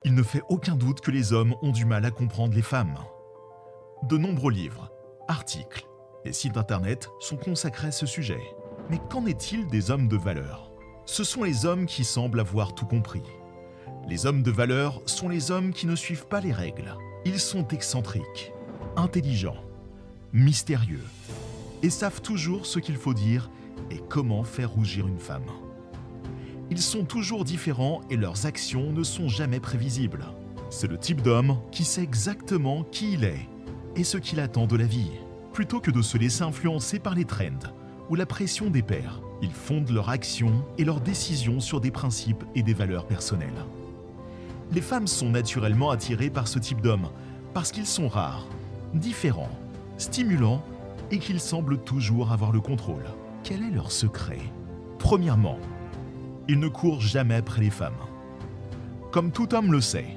Il ne fait aucun doute que les hommes ont du mal à comprendre les femmes. De nombreux livres, articles et sites internet sont consacrés à ce sujet. Mais qu'en est-il des hommes de valeur? Ce sont les hommes qui semblent avoir tout compris. Les hommes de valeur sont les hommes qui ne suivent pas les règles. Ils sont excentriques, intelligents, mystérieux et savent toujours ce qu'il faut dire et comment faire rougir une femme. Ils sont toujours différents et leurs actions ne sont jamais prévisibles. C'est le type d'homme qui sait exactement qui il est et ce qu'il attend de la vie. Plutôt que de se laisser influencer par les trends ou la pression des pairs, ils fondent leurs actions et leurs décisions sur des principes et des valeurs personnelles. Les femmes sont naturellement attirées par ce type d'hommes parce qu'ils sont rares, différents, stimulants et qu'ils semblent toujours avoir le contrôle. Quel est leur secret? Premièrement, ils ne courent jamais après les femmes. Comme tout homme le sait,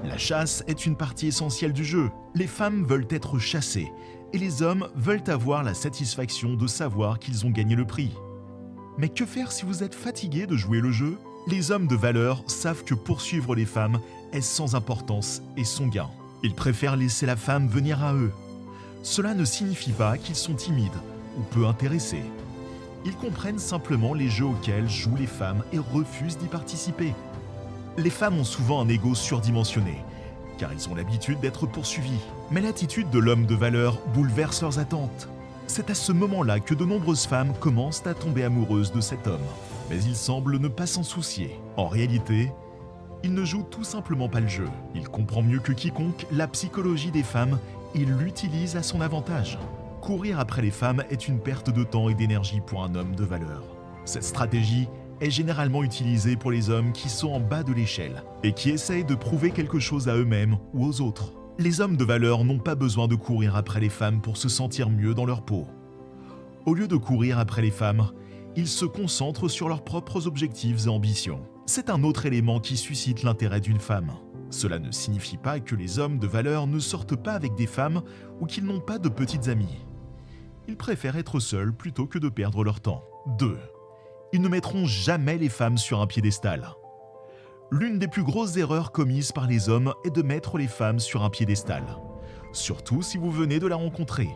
la chasse est une partie essentielle du jeu. Les femmes veulent être chassées et les hommes veulent avoir la satisfaction de savoir qu'ils ont gagné le prix. Mais que faire si vous êtes fatigué de jouer le jeu? Les hommes de valeur savent que poursuivre les femmes est sans importance et sans gain. Ils préfèrent laisser la femme venir à eux. Cela ne signifie pas qu'ils sont timides ou peu intéressés. Ils comprennent simplement les jeux auxquels jouent les femmes et refusent d'y participer. Les femmes ont souvent un ego surdimensionné, car ils ont l'habitude d'être poursuivis. Mais l'attitude de l'homme de valeur bouleverse leurs attentes. C'est à ce moment-là que de nombreuses femmes commencent à tomber amoureuses de cet homme. Mais il semble ne pas s'en soucier. En réalité, il ne joue tout simplement pas le jeu. Il comprend mieux que quiconque la psychologie des femmes et l'utilise à son avantage. Courir après les femmes est une perte de temps et d'énergie pour un homme de valeur. Cette stratégie est généralement utilisée pour les hommes qui sont en bas de l'échelle et qui essayent de prouver quelque chose à eux-mêmes ou aux autres. Les hommes de valeur n'ont pas besoin de courir après les femmes pour se sentir mieux dans leur peau. Au lieu de courir après les femmes, ils se concentrent sur leurs propres objectifs et ambitions. C'est un autre élément qui suscite l'intérêt d'une femme. Cela ne signifie pas que les hommes de valeur ne sortent pas avec des femmes ou qu'ils n'ont pas de petites amies. Ils préfèrent être seuls plutôt que de perdre leur temps. 2. Ils ne mettront jamais les femmes sur un piédestal. L'une des plus grosses erreurs commises par les hommes est de mettre les femmes sur un piédestal, surtout si vous venez de la rencontrer.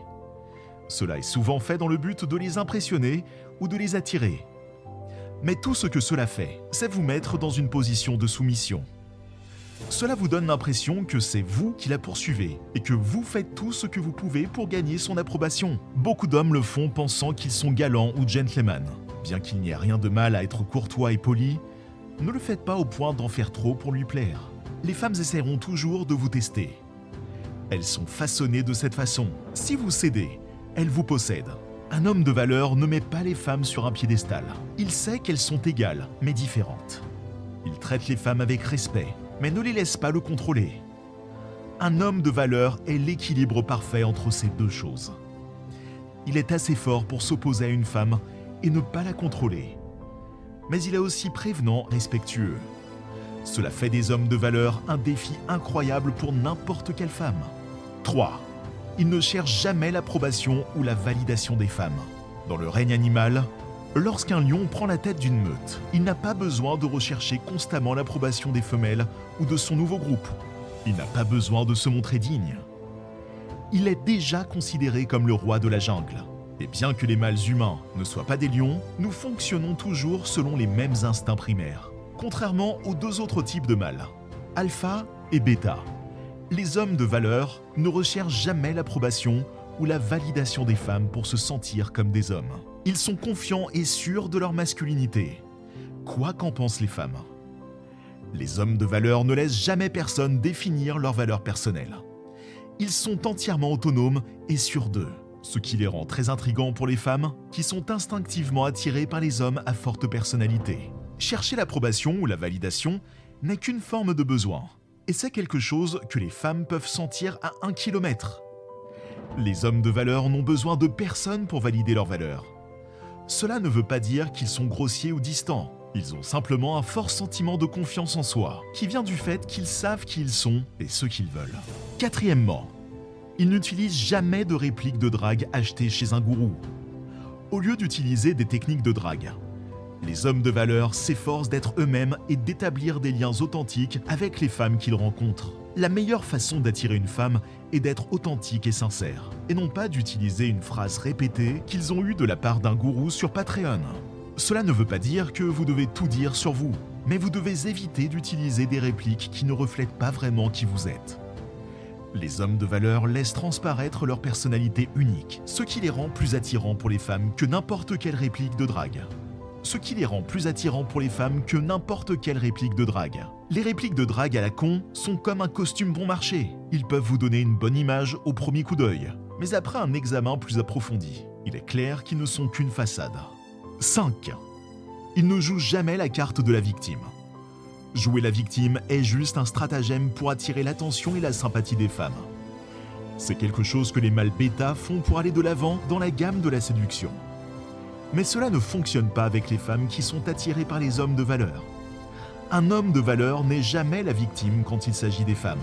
Cela est souvent fait dans le but de les impressionner ou de les attirer. Mais tout ce que cela fait, c'est vous mettre dans une position de soumission. Cela vous donne l'impression que c'est vous qui la poursuivez et que vous faites tout ce que vous pouvez pour gagner son approbation. Beaucoup d'hommes le font pensant qu'ils sont galants ou gentlemen. Bien qu'il n'y ait rien de mal à être courtois et poli, ne le faites pas au point d'en faire trop pour lui plaire. Les femmes essaieront toujours de vous tester. Elles sont façonnées de cette façon. Si vous cédez, elles vous possèdent. Un homme de valeur ne met pas les femmes sur un piédestal. Il sait qu'elles sont égales, mais différentes. Il traite les femmes avec respect, mais ne les laisse pas le contrôler. Un homme de valeur est l'équilibre parfait entre ces deux choses. Il est assez fort pour s'opposer à une femme et ne pas la contrôler. Mais il est aussi prévenant, respectueux. Cela fait des hommes de valeur un défi incroyable pour n'importe quelle femme. 3. Ils ne cherchent jamais l'approbation ou la validation des femmes. Dans le règne animal, lorsqu'un lion prend la tête d'une meute, il n'a pas besoin de rechercher constamment l'approbation des femelles ou de son nouveau groupe. Il n'a pas besoin de se montrer digne. Il est déjà considéré comme le roi de la jungle. Et bien que les mâles humains ne soient pas des lions, nous fonctionnons toujours selon les mêmes instincts primaires. Contrairement aux deux autres types de mâles, alpha et bêta, les hommes de valeur ne recherchent jamais l'approbation ou la validation des femmes pour se sentir comme des hommes. Ils sont confiants et sûrs de leur masculinité, quoi qu'en pensent les femmes. Les hommes de valeur ne laissent jamais personne définir leurs valeurs personnelles. Ils sont entièrement autonomes et sûrs d'eux, ce qui les rend très intrigants pour les femmes qui sont instinctivement attirées par les hommes à forte personnalité. Chercher l'approbation ou la validation n'est qu'une forme de besoin, et c'est quelque chose que les femmes peuvent sentir à 1 kilomètre. Les hommes de valeur n'ont besoin de personne pour valider leurs valeurs. Cela ne veut pas dire qu'ils sont grossiers ou distants. Ils ont simplement un fort sentiment de confiance en soi, qui vient du fait qu'ils savent qui ils sont et ce qu'ils veulent. 4. Ils n'utilisent jamais de répliques de drague achetées chez un gourou. Au lieu d'utiliser des techniques de drague, Les hommes de valeur s'efforcent d'être eux-mêmes et d'établir des liens authentiques avec les femmes qu'ils rencontrent. La meilleure façon d'attirer une femme est d'être authentique et sincère, et non pas d'utiliser une phrase répétée qu'ils ont eue de la part d'un gourou sur Patreon. Cela ne veut pas dire que vous devez tout dire sur vous, mais vous devez éviter d'utiliser des répliques qui ne reflètent pas vraiment qui vous êtes. Les hommes de valeur laissent transparaître leur personnalité unique, ce qui les rend plus attirants pour les femmes que n'importe quelle réplique de drague. Les répliques de drague à la con sont comme un costume bon marché. Ils peuvent vous donner une bonne image au premier coup d'œil, mais après un examen plus approfondi, il est clair qu'ils ne sont qu'une façade. 5. Ils ne jouent jamais la carte de la victime. Jouer la victime est juste un stratagème pour attirer l'attention et la sympathie des femmes. C'est quelque chose que les mâles bêta font pour aller de l'avant dans la gamme de la séduction. Mais cela ne fonctionne pas avec les femmes qui sont attirées par les hommes de valeur. Un homme de valeur n'est jamais la victime quand il s'agit des femmes.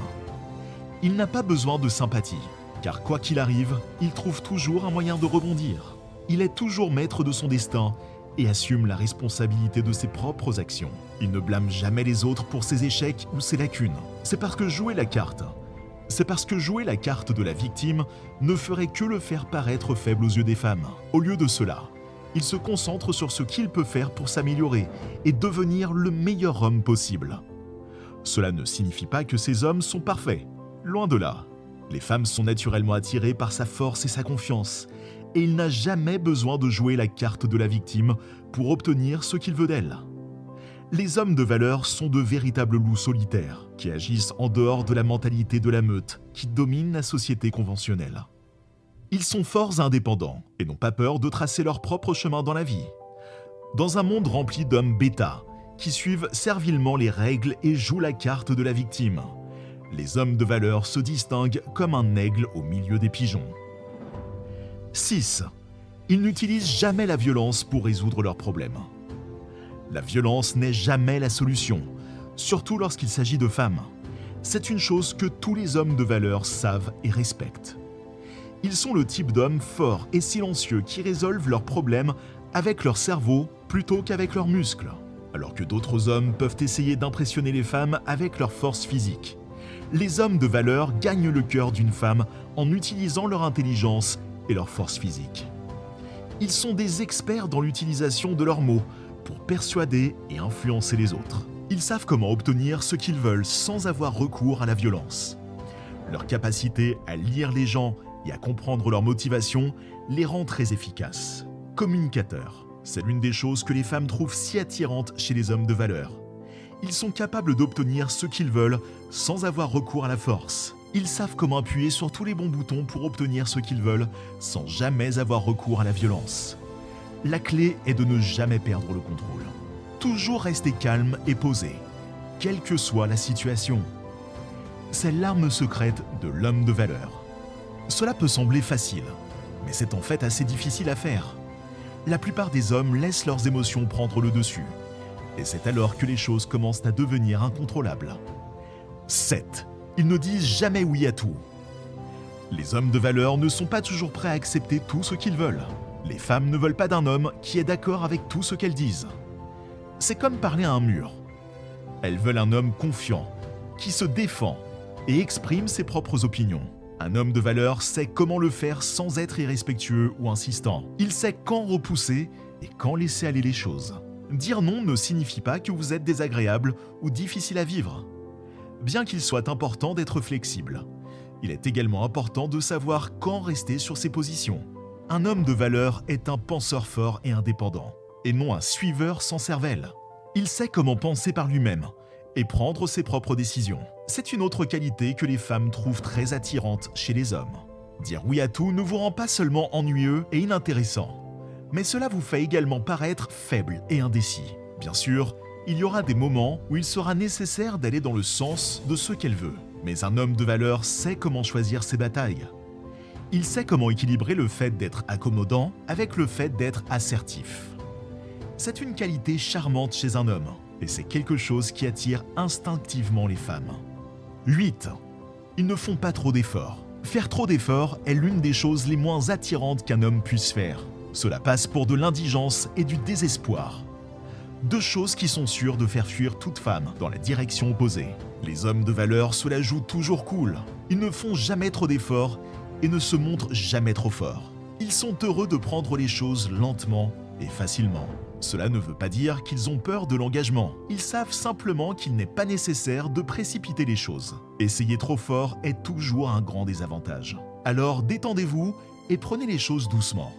Il n'a pas besoin de sympathie, car quoi qu'il arrive, il trouve toujours un moyen de rebondir. Il est toujours maître de son destin et assume la responsabilité de ses propres actions. Il ne blâme jamais les autres pour ses échecs ou ses lacunes. C'est parce que jouer la carte de la victime ne ferait que le faire paraître faible aux yeux des femmes. Au lieu de cela, il se concentre sur ce qu'il peut faire pour s'améliorer et devenir le meilleur homme possible. Cela ne signifie pas que ces hommes sont parfaits. Loin de là. Les femmes sont naturellement attirées par sa force et sa confiance, et il n'a jamais besoin de jouer la carte de la victime pour obtenir ce qu'il veut d'elle. Les hommes de valeur sont de véritables loups solitaires qui agissent en dehors de la mentalité de la meute qui domine la société conventionnelle. Ils sont forts et indépendants et n'ont pas peur de tracer leur propre chemin dans la vie. Dans un monde rempli d'hommes bêta qui suivent servilement les règles et jouent la carte de la victime, les hommes de valeur se distinguent comme un aigle au milieu des pigeons. 6. Ils n'utilisent jamais la violence pour résoudre leurs problèmes. La violence n'est jamais la solution, surtout lorsqu'il s'agit de femmes. C'est une chose que tous les hommes de valeur savent et respectent. Ils sont le type d'hommes forts et silencieux qui résolvent leurs problèmes avec leur cerveau plutôt qu'avec leurs muscles, alors que d'autres hommes peuvent essayer d'impressionner les femmes avec leur force physique. Les hommes de valeur gagnent le cœur d'une femme en utilisant leur intelligence et leur force physique. Ils sont des experts dans l'utilisation de leurs mots pour persuader et influencer les autres. Ils savent comment obtenir ce qu'ils veulent sans avoir recours à la violence. Leur capacité à lire les gens et à comprendre leurs motivations les rend très efficaces. Communicateurs, c'est l'une des choses que les femmes trouvent si attirantes chez les hommes de valeur. Ils sont capables d'obtenir ce qu'ils veulent sans avoir recours à la force. Ils savent comment appuyer sur tous les bons boutons pour obtenir ce qu'ils veulent sans jamais avoir recours à la violence. La clé est de ne jamais perdre le contrôle. Toujours rester calme et posé, quelle que soit la situation. C'est l'arme secrète de l'homme de valeur. Cela peut sembler facile, mais c'est en fait assez difficile à faire. La plupart des hommes laissent leurs émotions prendre le dessus, et c'est alors que les choses commencent à devenir incontrôlables. 7. Ils ne disent jamais oui à tout. Les hommes de valeur ne sont pas toujours prêts à accepter tout ce qu'ils veulent. Les femmes ne veulent pas d'un homme qui est d'accord avec tout ce qu'elles disent. C'est comme parler à un mur. Elles veulent un homme confiant, qui se défend et exprime ses propres opinions. Un homme de valeur sait comment le faire sans être irrespectueux ou insistant. Il sait quand repousser et quand laisser aller les choses. Dire non ne signifie pas que vous êtes désagréable ou difficile à vivre. Bien qu'il soit important d'être flexible, il est également important de savoir quand rester sur ses positions. Un homme de valeur est un penseur fort et indépendant, et non un suiveur sans cervelle. Il sait comment penser par lui-même et prendre ses propres décisions. C'est une autre qualité que les femmes trouvent très attirante chez les hommes. Dire oui à tout ne vous rend pas seulement ennuyeux et inintéressant, mais cela vous fait également paraître faible et indécis. Bien sûr, il y aura des moments où il sera nécessaire d'aller dans le sens de ce qu'elle veut, mais un homme de valeur sait comment choisir ses batailles. Il sait comment équilibrer le fait d'être accommodant avec le fait d'être assertif. C'est une qualité charmante chez un homme, et c'est quelque chose qui attire instinctivement les femmes. 8. Ils ne font pas trop d'efforts. Faire trop d'efforts est l'une des choses les moins attirantes qu'un homme puisse faire. Cela passe pour de l'indigence et du désespoir. Deux choses qui sont sûres de faire fuir toute femme dans la direction opposée. Les hommes de valeur se la jouent toujours cool. Ils ne font jamais trop d'efforts et ne se montrent jamais trop forts. Ils sont heureux de prendre les choses lentement et facilement. Cela ne veut pas dire qu'ils ont peur de l'engagement. Ils savent simplement qu'il n'est pas nécessaire de précipiter les choses. Essayer trop fort est toujours un grand désavantage. Alors détendez-vous et prenez les choses doucement.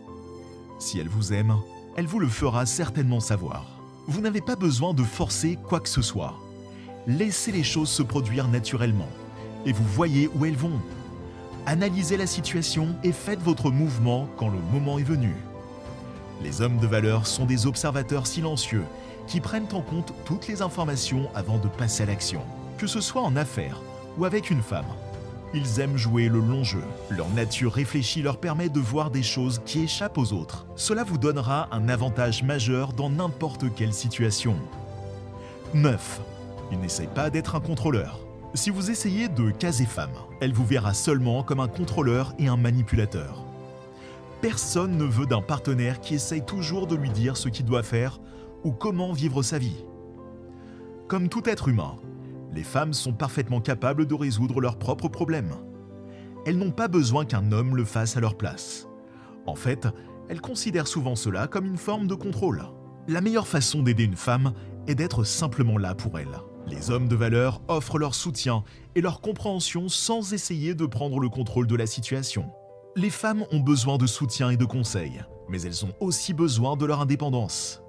Si elle vous aime, elle vous le fera certainement savoir. Vous n'avez pas besoin de forcer quoi que ce soit. Laissez les choses se produire naturellement et vous voyez où elles vont. Analysez la situation et faites votre mouvement quand le moment est venu. Les hommes de valeur sont des observateurs silencieux qui prennent en compte toutes les informations avant de passer à l'action, que ce soit en affaires ou avec une femme. Ils aiment jouer le long jeu. Leur nature réfléchie leur permet de voir des choses qui échappent aux autres. Cela vous donnera un avantage majeur dans n'importe quelle situation. 9. Il n'essaye pas d'être un contrôleur. Si vous essayez de caser femme, elle vous verra seulement comme un contrôleur et un manipulateur. Personne ne veut d'un partenaire qui essaye toujours de lui dire ce qu'il doit faire ou comment vivre sa vie. Comme tout être humain, les femmes sont parfaitement capables de résoudre leurs propres problèmes. Elles n'ont pas besoin qu'un homme le fasse à leur place. En fait, elles considèrent souvent cela comme une forme de contrôle. La meilleure façon d'aider une femme est d'être simplement là pour elle. Les hommes de valeur offrent leur soutien et leur compréhension sans essayer de prendre le contrôle de la situation. Les femmes ont besoin de soutien et de conseils, mais elles ont aussi besoin de leur indépendance.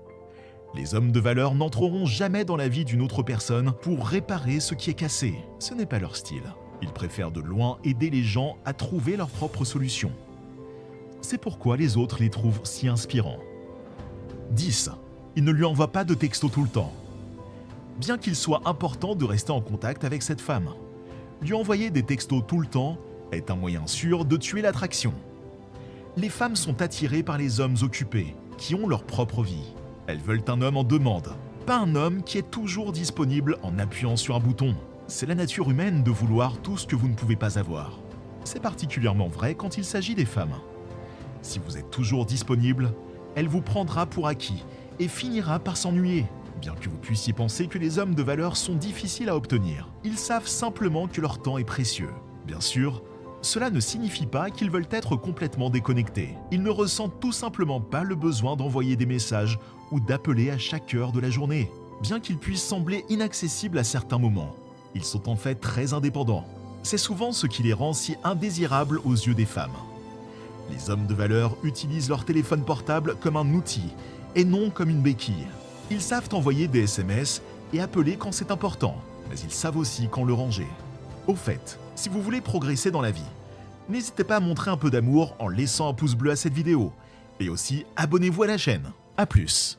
Les hommes de valeur n'entreront jamais dans la vie d'une autre personne pour réparer ce qui est cassé. Ce n'est pas leur style. Ils préfèrent de loin aider les gens à trouver leurs propres solutions. C'est pourquoi les autres les trouvent si inspirants. 10. Ils ne lui envoient pas de textos tout le temps. Bien qu'il soit important de rester en contact avec cette femme, lui envoyer des textos tout le temps est un moyen sûr de tuer l'attraction. Les femmes sont attirées par les hommes occupés, qui ont leur propre vie. Elles veulent un homme en demande, pas un homme qui est toujours disponible en appuyant sur un bouton. C'est la nature humaine de vouloir tout ce que vous ne pouvez pas avoir. C'est particulièrement vrai quand il s'agit des femmes. Si vous êtes toujours disponible, elle vous prendra pour acquis et finira par s'ennuyer. Bien que vous puissiez penser que les hommes de valeur sont difficiles à obtenir, ils savent simplement que leur temps est précieux. Bien sûr, cela ne signifie pas qu'ils veulent être complètement déconnectés. Ils ne ressentent tout simplement pas le besoin d'envoyer des messages ou d'appeler à chaque heure de la journée. Bien qu'ils puissent sembler inaccessibles à certains moments, ils sont en fait très indépendants. C'est souvent ce qui les rend si indésirables aux yeux des femmes. Les hommes de valeur utilisent leur téléphone portable comme un outil et non comme une béquille. Ils savent envoyer des SMS et appeler quand c'est important, mais ils savent aussi quand le ranger. Au fait, si vous voulez progresser dans la vie, n'hésitez pas à montrer un peu d'amour en laissant un pouce bleu à cette vidéo. Et aussi, abonnez-vous à la chaîne. A plus.